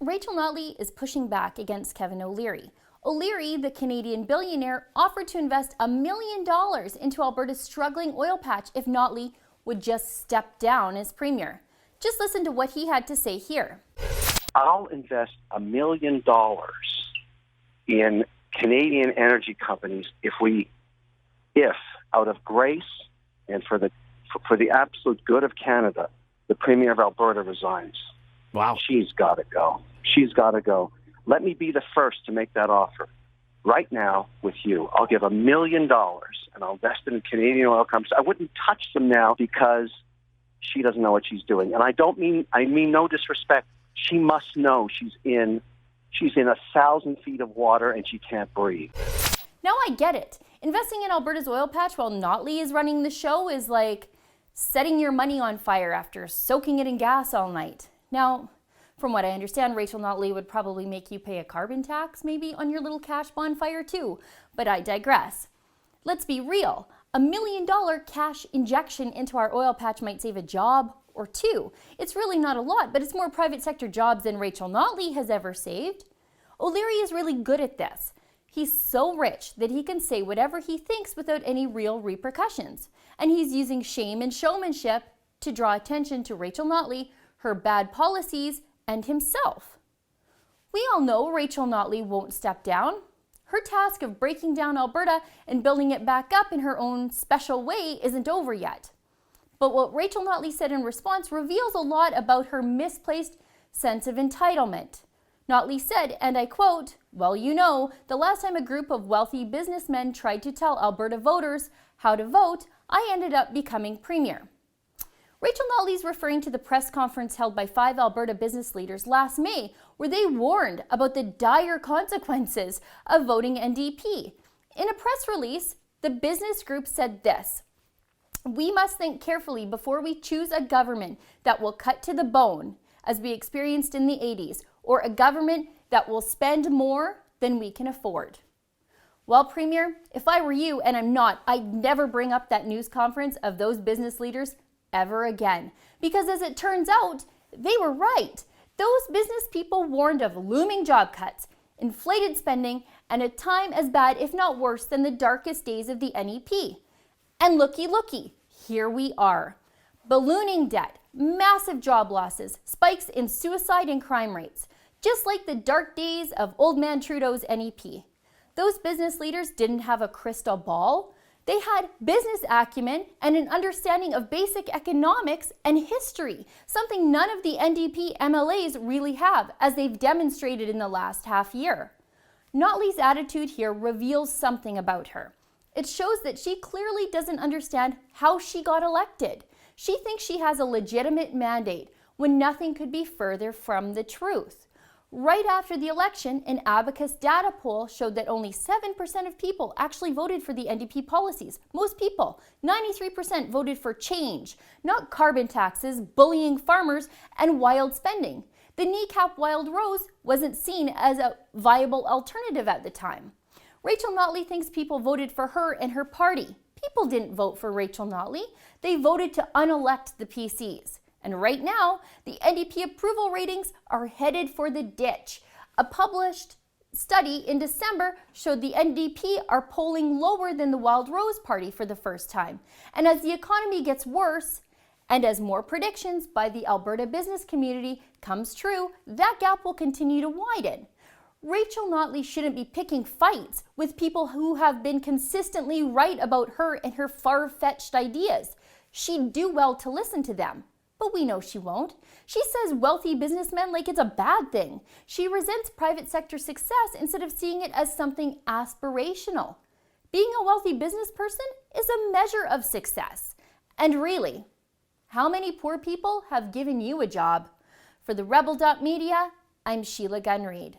Rachel Notley is pushing back against Kevin O'Leary. O'Leary, the Canadian billionaire, offered to invest $1 million into Alberta's struggling oil patch if Notley would just step down as premier. Just listen to what he had to say here. I'll invest $1 million in Canadian energy companies if out of grace and for the absolute good of Canada, the Premier of Alberta resigns. Wow. She's got to go. She's got to go. Let me be the first to make that offer. Right now, with you, I'll give $1 million and I'll invest in Canadian oil companies. I wouldn't touch them now because she doesn't know what she's doing. And I mean no disrespect. She must know she's in 1,000 feet of water and she can't breathe. Now I get it. Investing in Alberta's oil patch while Notley is running the show is like setting your money on fire after soaking it in gas all night. Now, from what I understand, Rachel Notley would probably make you pay a carbon tax maybe on your little cash bonfire too, but I digress. Let's be real. $1 million cash injection into our oil patch might save a job or two. It's really not a lot, but it's more private sector jobs than Rachel Notley has ever saved. O'Leary is really good at this. He's so rich that he can say whatever he thinks without any real repercussions. And he's using shame and showmanship to draw attention to Rachel Notley, her bad policies, and himself. We all know Rachel Notley won't step down. Her task of breaking down Alberta and building it back up in her own special way isn't over yet. But what Rachel Notley said in response reveals a lot about her misplaced sense of entitlement. Notley said, and I quote, "Well, you know, the last time a group of wealthy businessmen tried to tell Alberta voters how to vote, I ended up becoming premier." Rachel Notley's referring to the press conference held by 5 Alberta business leaders last May, where they warned about the dire consequences of voting NDP. In a press release, the business group said this: "We must think carefully before we choose a government that will cut to the bone, as we experienced in the 80s, or a government that will spend more than we can afford." Well, Premier, if I were you, and I'm not, I'd never bring up that news conference of those business leaders ever again. Because as it turns out, they were right. Those business people warned of looming job cuts, inflated spending, and a time as bad, if not worse, than the darkest days of the NEP. And looky, here we are. Ballooning debt, massive job losses, spikes in suicide and crime rates, just like the dark days of Old Man Trudeau's NEP. Those business leaders didn't have a crystal ball. They had business acumen and an understanding of basic economics and history, something none of the NDP MLAs really have, as they've demonstrated in the last half year. Notley's attitude here reveals something about her. It shows that she clearly doesn't understand how she got elected. She thinks she has a legitimate mandate when nothing could be further from the truth. Right after the election, an Abacus data poll showed that only 7% of people actually voted for the NDP policies. Most people, 93%, voted for change, not carbon taxes, bullying farmers, and wild spending. The kneecap wild rose wasn't seen as a viable alternative at the time. Rachel Notley thinks people voted for her and her party. People didn't vote for Rachel Notley. They voted to unelect the PCs. And right now, the NDP approval ratings are headed for the ditch. A published study in December showed the NDP are polling lower than the Wild Rose Party for the first time. And as the economy gets worse, and as more predictions by the Alberta business community comes true, that gap will continue to widen. Rachel Notley shouldn't be picking fights with people who have been consistently right about her and her far-fetched ideas. She'd do well to listen to them. But we know she won't. She says wealthy businessmen like it's a bad thing. She resents private sector success instead of seeing it as something aspirational. Being a wealthy business person is a measure of success. And really, how many poor people have given you a job? For TheRebel.media, I'm Sheila Gunn Reid.